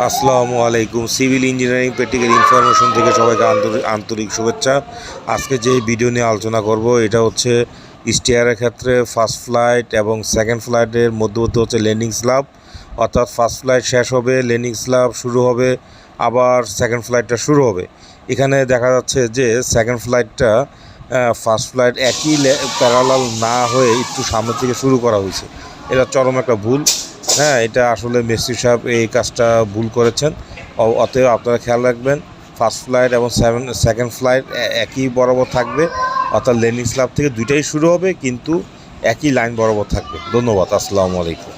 আসসালামু আলাইকুম। Civil engineering practical information থেকে সবাইকে আন্তরিক শুভেচ্ছা। আজকে যে ভিডিও নিয়ে আলোচনা করব এটা হচ্ছে স্টেয়ারের ক্ষেত্রে ফার্স্ট ফ্লাইট এবং সেকেন্ড ফ্লাইটের মধ্যবর্তী হচ্ছে ল্যান্ডিং স্ল্যাব। অর্থাৎ ফার্স্ট ফ্লাইট শেষ হবে, ল্যান্ডিং স্ল্যাব শুরু হবে, আবার সেকেন্ড ফ্লাইটটা শুরু হবে। এখানে দেখা যাচ্ছে যে সেকেন্ড ফ্লাইটটা ফার্স্ট ফ্লাইট একই প্যারালাল না হয়ে একটু সামনের থেকে শুরু করা হয়েছে। এটা চরম একটা ভুল। এটা আসলে মিস্ত্রি সাহেব এই কাজটা ভুল করেছেন। অতএব আপনারা খেয়াল রাখবেন, ফার্স্ট ফ্লাইট এবং সেকেন্ড ফ্লাইট একই বরাবর থাকবে। অর্থাৎ ল্যান্ডিং স্ল্যাব থেকে দুইটাই শুরু হবে, কিন্তু একই লাইন বরাবর থাকবে। ধন্যবাদ। আসসালামু আলাইকুম।